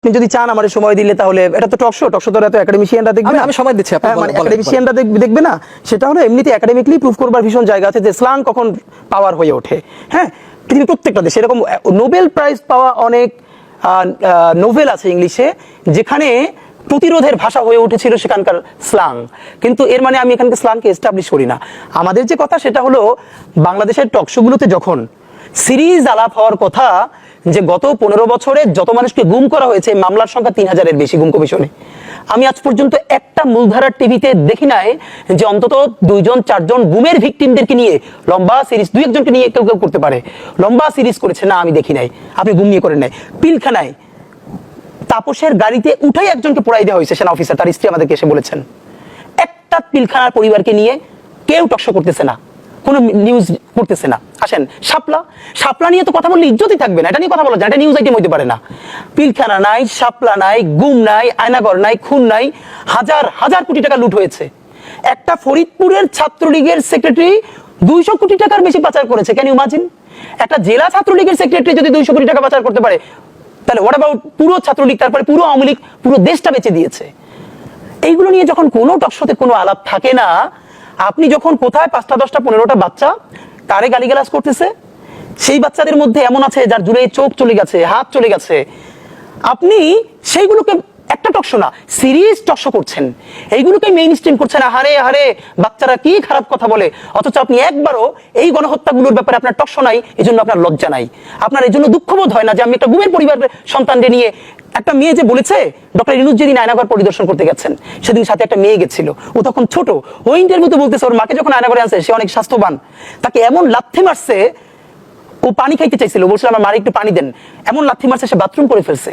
আপনি যদি চান আমার সময় দিলে তাহলে এটা তো টকশো তো এত একাডেমিশিয়ানরা দেখবে আমি সময় দিচ্ছি মানে একাডেমিশিয়ানরা দেখবে না, সেটা হলো এমনিতে একাডেমিকলি প্রুফ করবার ভীষণ জায়গা আছে যে স্লাং কখন পাওয়ার হয়ে ওঠে। হ্যাঁ, পৃথিবীর প্রত্যেকটা দেশে এরকম নোবেল প্রাইজ পাওয়া অনেক নোভেল আছে ইংলিশে যেখানে প্রতিরোধের ভাষা হয়ে উঠেছিল সেখানকার স্লাং। কিন্তু এর মানে আমি এখানকার স্লাংকে এস্টাবলিশ করি না। আমাদের যে কথা সেটা হলো বাংলাদেশের টকশোগুলোতে যখন সিরিজ আলাপ হওয়ার কথা যে গত 15 বছরে যত মানুষকে গুম করা হয়েছে মামলার সংখ্যা 3000-এর বেশি গুম কমিশনে, আমি আজ পর্যন্ত একটা মূলধারার টিভিতে দেখি নাই যে অন্তত 2-4জন গুমের ভিকটিমদেরকে নিয়ে লম্বা সিরিজ, 2-1জনকে নিয়ে কেউ কেউ করতে পারে, লম্বা সিরিজ করেছে না আমি দেখি নাই। আপনি গুম নিয়ে করেন নাই। পিলখানায় তাপসের গাড়িতে উঠাই একজনকে পোড়াই দেওয়া হয়েছে, সেনা অফিসার, তার স্ত্রী আমাদেরকে এসে বলেছেন। একটা পিলখানার পরিবারকে নিয়ে কেউ টকশো করতেছে না, কোনো নিউজ করতেছে না। আসেন শাপলা নিয়ে তো কথা বললে ইজ্জতই থাকবে না, এটা নিয়ে কথা বলা যায়, এটা নিউজ আইটেম হইতে পারে না। পিলখানা নাই, শাপলা নাই, গুম নাই, আয়নাঘর নাই, খুন নাই, হাজার হাজার কোটি টাকা লুট হয়েছে। একটা ফরিদপুরের ছাত্রলীগের সেক্রেটারি 200 কোটি টাকার বেশি পাচার করেছে। Can you imagine? একটা জেলা ছাত্রলীগের সেক্রেটারি যদি 200 কোটি টাকা পাচার করতে পারে, তাহলে হোয়াট অ্যাবাউট পুরো ছাত্রলীগ, তারপরে পুরো আওয়ামী লীগ, পুরো দেশটা বেঁচে দিয়েছে। এইগুলো নিয়ে যখন কোনো টকশোতে কোনো আলাপ থাকে না, আপনি যখন কোথায় 5টা 10টা 15টা বাচ্চা কারে গালিগালাজ করতেছে, সেই বাচ্চাদের মধ্যে এমন আছে যার জুড়ে চোখ চলে গেছে, হাত চলে গেছে, আপনি সেইগুলোকে একটা টকশো না সিরিজ টকশো করছেন, এইগুলোকে মেইন স্ট্রিম করছেন। আহারে আহারে বাচ্চারা কি খারাপ কথা বলে, অথচ আপনি একবারও এই গণহত্যাগুলোর ব্যাপারে আপনার টকশো নাই, এই জন্য আপনার লজ্জা নাই, আপনার এই জন্য দুঃখবোধ হয় না যে আমি একটা গুমের পরিবারের সন্তানদের নিয়ে। একটা মেয়ে যে বলেছে, ডক্টর ইনুস যেদিন আয়নাঘর পরিদর্শন করতে গেছেন সেদিন সাথে একটা মেয়ে গেছিল, ও তখন ছোট, ওই ইন্টারভিউতে বলতেছে ওর মাকে যখন আয়নাঘরে আনছে সে অনেক স্বাস্থ্যবান, তাকে এমন লাথি মারছে, ও পানি খাইতে চাইছিল, বলছিল আমার মারে একটু পানি দেন, এমন লাথি মারছে সে বাথরুম করে ফেলছে।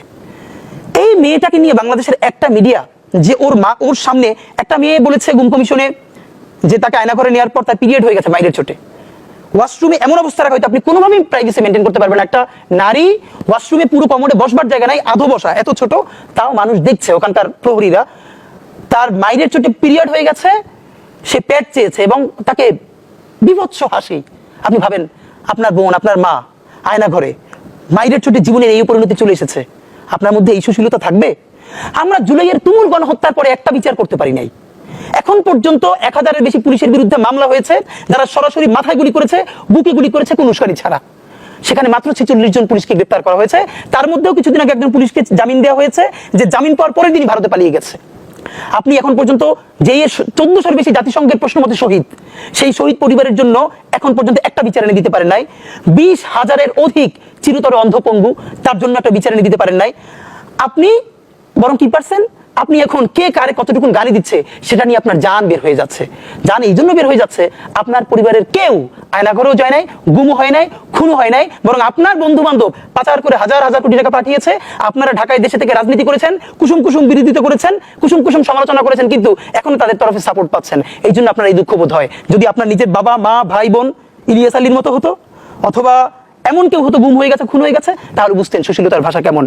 এই মেয়েটাকে নিয়ে বাংলাদেশের একটা মিডিয়া, যে ওর মা ওর সামনে একটা মেয়ে বলেছে গুম কমিশনে যে তাকে আয়নাঘরে নেওয়ার পর তার পিরিয়ড হয়ে গেছে মাইরের চোটে, ওয়াশরুমে এমন অবস্থা রাখা হয়তো আপনি কোনোভাবেই প্রাইভেসি মেনটেন করতে পারবেন না। একটা নারী ওয়াশরুমে পুরো কমোডে বসবার জায়গা নাই, আধো বসা, এত ছোট, তাও মানুষ দেখছে ওখানকার প্রহরীরা, তার মাইরের চোটে পিরিয়ড হয়ে গেছে, সে পেট চেয়েছে এবং তাকে বিভৎস হাসি। আপনি ভাবেন আপনার বোন, আপনার মা আয়নাঘরে, মাইরের চোটে জীবনের এই পরিণতি চলে এসেছে, আপনার মধ্যে এই সুশীলতা থাকবে? আমরা জুলাইয়ের তুমুল গণহত্যার পরে একটা বিচার করতে পারি নাই। এখন পর্যন্ত 1000-এর বেশি পুলিশের বিরুদ্ধে মামলা হয়েছে, যারা সরাসরি মাথায় গুলি করেছে, বুকে গুলি করেছে, কোনো উস্কানি ছাড়া। সেখানে মাত্র 46 জন পুলিশকে গ্রেফতার করা হয়েছে, তার মধ্যেও কিছুদিন আগে একজন পুলিশকে জামিন দেওয়া হয়েছে, যে জামিন পাওয়ার পরের দিনই ভারতে পালিয়ে গেছে। আপনি এখন পর্যন্ত যে 1400-এর বেশি জাতিসংঘের প্রশ্নমতে শহীদ, সেই শহীদ পরিবারের জন্য এখন পর্যন্ত একটা বিচার এনে দিতে পারেন নাই। 20,000-এর অধিক চিরতরে অন্ধপঙ্গু, তার জন্য একটা বিচার এনে দিতে পারেন নাই। আপনি বরং কি পারছেন, আপনি এখন কে কারে কতটুকু গালি দিচ্ছে সেটা নিয়ে আপনার জান বের হয়ে যাচ্ছে। জান এই জন্য বের হয়ে যাচ্ছে, আপনার পরিবারের কেউ আয়নাঘরেও যায় নাই, গুমও হয় নাই, খুনও হয় নাই, বরং আপনার বন্ধু বান্ধব পাচার করে হাজার হাজার কোটি টাকা পাঠিয়েছে। আপনারা ঢাকায় দেশে থেকে রাজনীতি করেছেন, কুসুম কুসুম বিরোধিতা করেছেন, কুসুম কুসুম সমালোচনা করেছেন, কিন্তু এখন তাদের তরফে সাপোর্ট পাচ্ছেন। এই জন্য আপনার এই দুঃখ বোধ হয়। যদি আপনার নিজের বাবা মা ভাই বোন ইলিয়াস আলীর মতো হতো, অথবা এমন কেউ হতো গুম হয়ে গেছে, খুন হয়ে গেছে, তাহলে বুঝতেন সুশীলতার ভাষা কেমন।